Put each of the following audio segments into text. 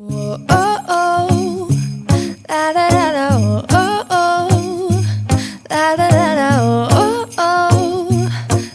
Whoa, oh, oh, la da da da, oh, oh, oh, la da da da, oh, oh,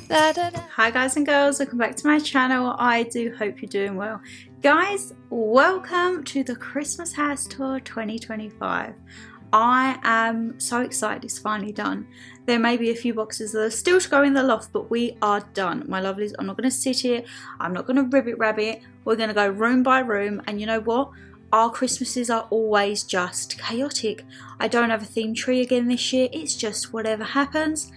la da da. Hi guys and girls, welcome back to my channel. I do hope you're doing well. Guys, welcome to the Christmas House Tour 2025. I am so excited it's finally done. There may be a few boxes that are still to go in the loft, but we are done. My lovelies, I'm not going to sit here. I'm not going to ribbit rabbit. We're going to go room by room. And you know what? Our Christmases are always just chaotic. I don't have a theme tree again this year. It's just whatever happens.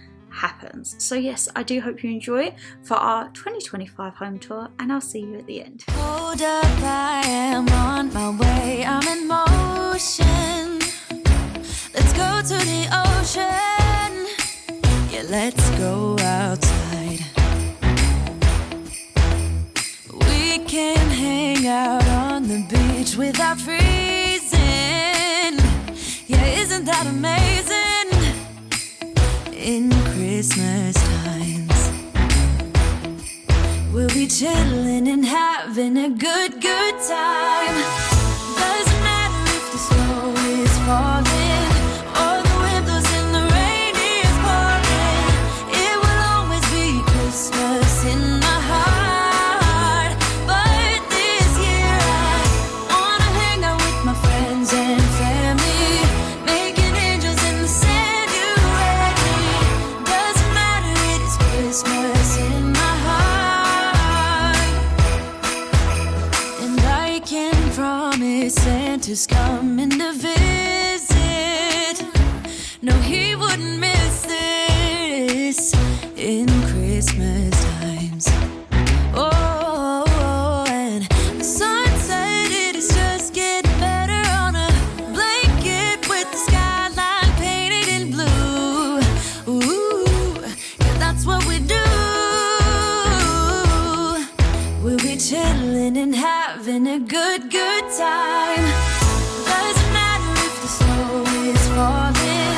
So yes, I do hope you enjoy it for our 2025 home tour, and I'll see you at the end. Hold up, I am on my way, I'm in motion. Let's go to the ocean. Yeah, let's go outside. We can hang out on the beach without freezing. Yeah, isn't that amazing? In Christmas times, we'll be chilling and having a good time. Doesn't matter if the snow is falling or the wind blows and the rain is pouring. It will always be Christmas in my heart. But this year I wanna hang out with my friends and family, making angels in the sand, you and me. Doesn't matter, it is Christmas in my heart. And I can promise Santa's coming to visit. No, he wouldn't miss this in Christmas times. Oh, and the sun said it is just getting better on a blanket with the skyline painted in blue. Ooh, yeah, that's what we do. We'll be chilling and having a good time. Doesn't matter if the snow is falling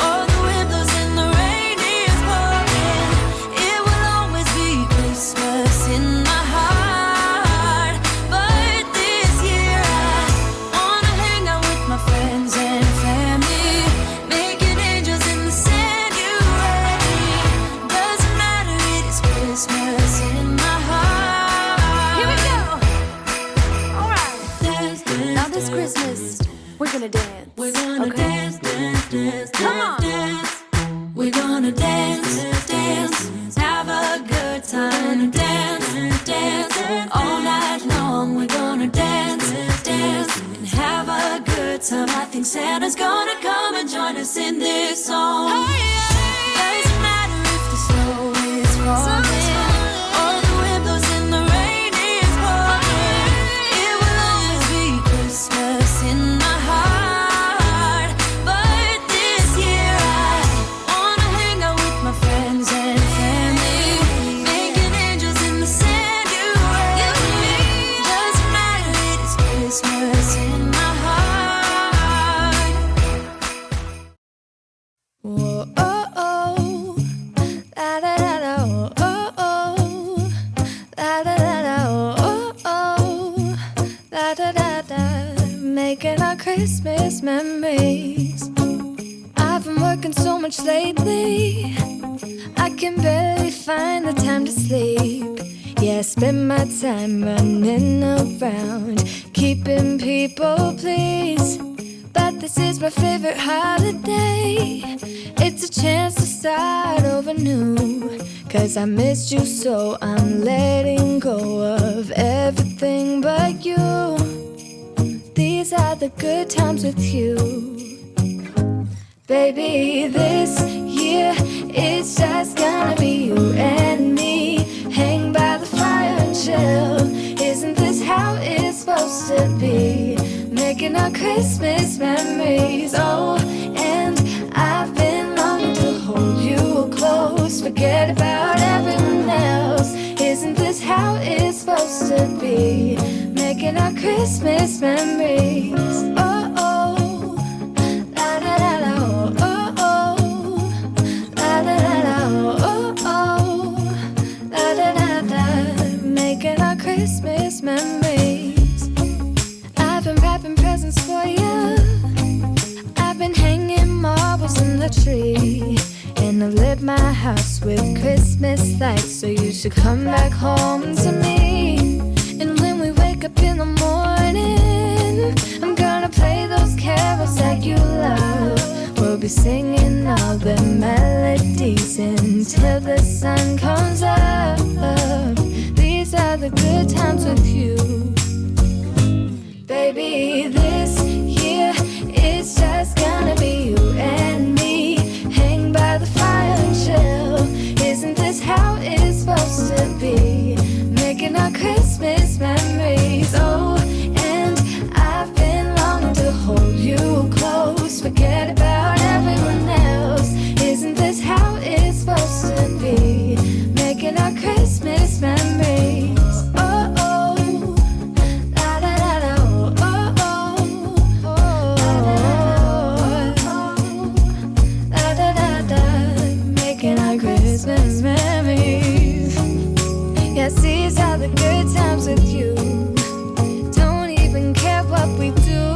or the wind blows and the rain is pouring. It will always be Christmas in my heart. But this year I wanna hang out with my friends and family, making angels in the sand, you and me. Doesn't matter, it is Christmas in my heart. Here we go. All right. Now this Christmas, we're gonna dance. We're gonna dance. Come on. We're gonna dance, have a good time, dance, all night long. We're gonna dance, and have a good time. I think Santa's gonna come and join us in this song. Doesn't matter if the snow is falling or the wind blows and the rain is pouring. It will always be Christmas in my heart. But this year I wanna hang out with my friends and family, making angels in the sand, you and me. Doesn't matter, it is Christmas in my heart. Whoa, oh, oh, la da da da, oh, oh, la da da da, oh, oh, la da da da, making our Christmas memories. I've been working so much lately, I can barely find the time to sleep. Yeah, I spend my time running around, keeping people pleased. But this is my favorite holiday. It's a chance to start over new. 'Cause I missed you, so I'm letting go of everything but you. These are the good times with you. Baby, this year it's just gonna be you and me. Hang by the fire and chill. Isn't this how it's supposed to be? Making our Christmas memories. Oh, and I've been longing to hold you close. Forget about everyone else. Isn't this how it's supposed to be? Making our Christmas memories. Oh, oh, la da da da, oh, oh, la da da da, oh, oh, la da da da. Making our Christmas memories. I've been one's for you. I've been hanging marbles in the tree, and I've lit my house with Christmas lights, so you should come back home to me. And when we wake up in the morning, I'm gonna play those carols that you love. We'll be singing all the melodies until the sun comes up. These are the good times with you. Baby, this year it's just gonna be you and me. Hang by the fire and chill. Isn't this how it's supposed to be? Making our Christmas memories. Oh, and I've been longing to hold you close. Forget about everyone else. Isn't this how it's supposed to be? Making our Christmas memories. Oh, oh, la da da da, oh, oh, oh, la da da da. Making our Christmas memories. Yes, these are the good times with you. Don't even care what we do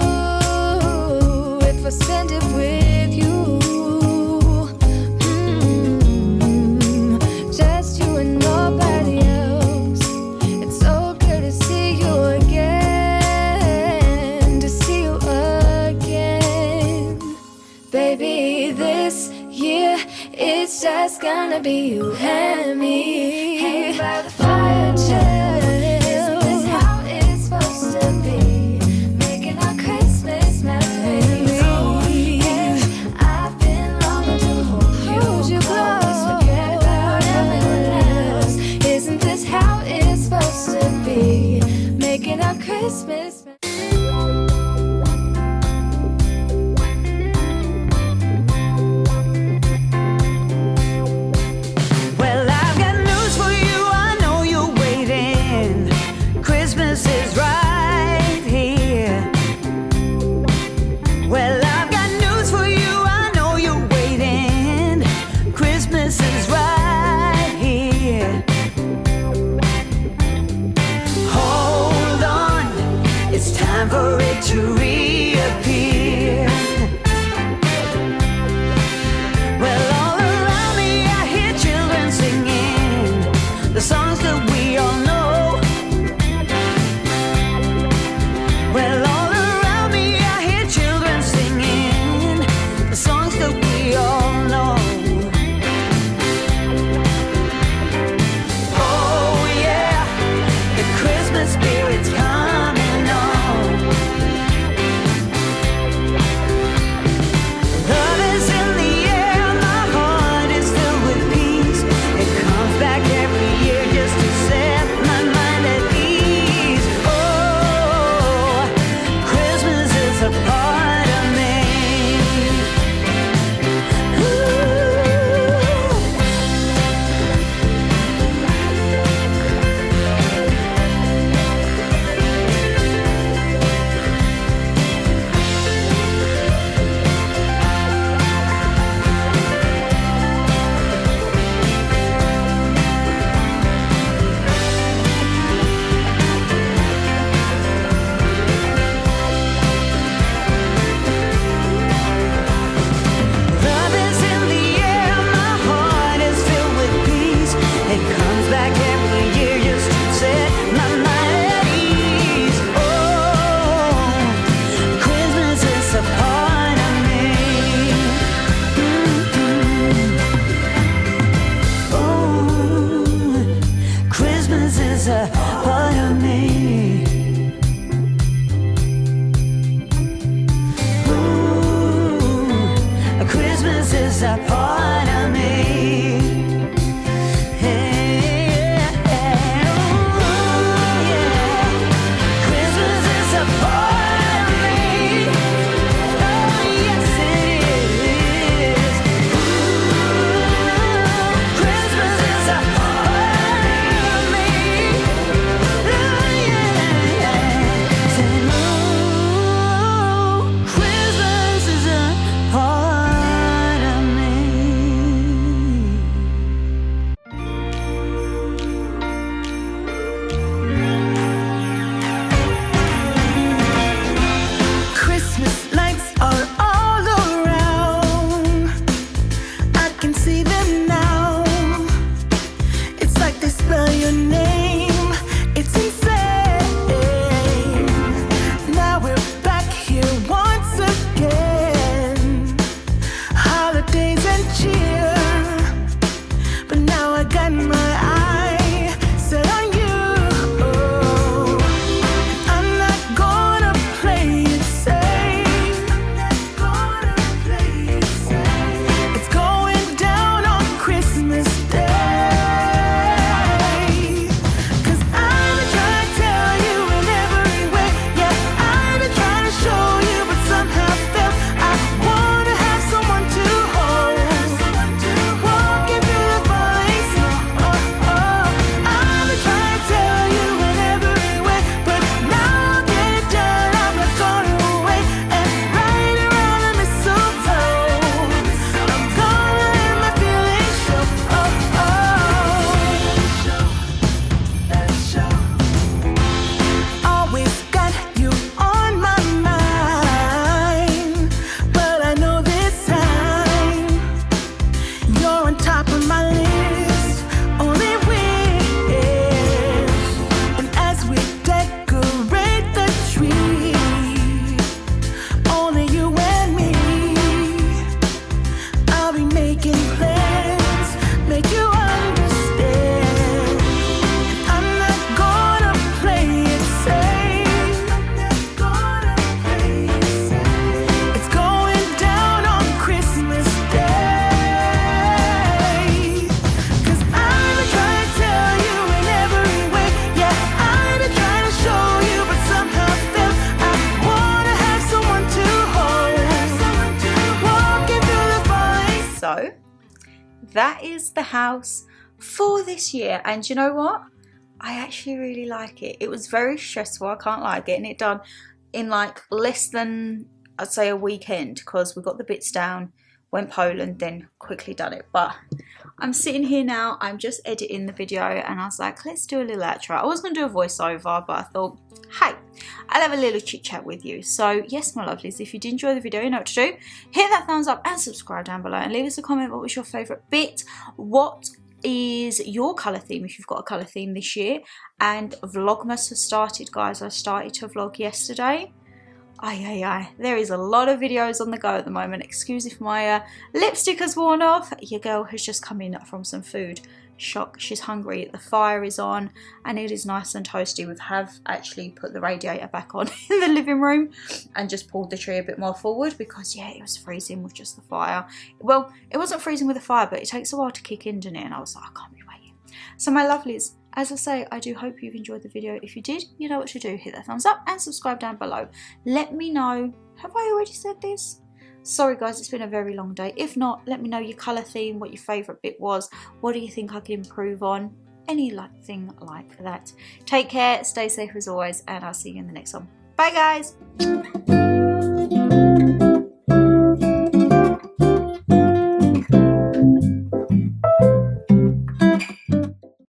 if I spend it with you. Just you and nobody else. It's so good to see you again, to see you again. Baby, this year it's just gonna be you and me. Hang by the fire, chill. Isn't this how it's supposed to be? Making our Christmas memories. Oh, and I've been longing to hold you close. Forget about everyone else. Isn't this how it's supposed to be? Making our Christmas memories. Well, I've got news for you. I know you're waiting. Christmas is right here. Well, I've got news for you. I know you're waiting. Christmas is right here. Hold on, it's time for it to reappear. Well, all around me I hear children singing the songs that we all know. Well, all around me I hear children singing the songs that we all know. Oh yeah, the Christmas spirit's coming on. Love is in the air, my heart is filled with peace. It comes back every year just to set my mind at ease. Oh, Christmas is a part of me. Love is in the air, my heart is filled with peace. It comes back every year just to set my mind at ease. Oh, Christmas is a part of me. Oh, Christmas is a part of me. Ooh, Christmas is a part of me. Hey, ooh, yeah. Christmas is a part of me. Oh, yes it is. Ooh, Christmas is a part of me. Oh, yeah. Say, ooh, Christmas is a part of me. that is the house for this year. And you know what? I actually really like it. It was very stressful, I can't lie, getting it done in like less than, I'd say, a weekend, because we got the bits down, went Poland, then quickly done it. But I'm sitting here now, I'm just editing the video, and I was like, let's do a little outro. I was going to do a voiceover, but I thought, hey, I'll have a little chit chat with you. So yes, my lovelies, if you did enjoy the video, you know what to do. Hit that thumbs up and subscribe down below, and leave us a comment. What was your favourite bit? What is your colour theme, if you've got a colour theme this year? And Vlogmas has started, guys. I started to vlog yesterday. There is a lot of videos on the go at the moment. Excuse if my lipstick has worn off. Your girl has just come in from some food. Shock, she's hungry. The fire is on and it is nice and toasty. We have actually put the radiator back on in the living room and just pulled the tree a bit more forward, because yeah, it was freezing with just the fire. Well, it wasn't freezing with the fire, but it takes a while to kick in, doesn't it? And I was like, I can't be waiting. So my lovelies, as I say, I do hope you've enjoyed the video. If you did, you know what to do. Hit that thumbs up and subscribe down below. Let me know, have I already said this? Sorry guys, it's been a very long day. If not, let me know your colour theme, what your favourite bit was. What do you think I could improve on? Anything like that. Take care, stay safe as always, and I'll see you in the next one. Bye guys!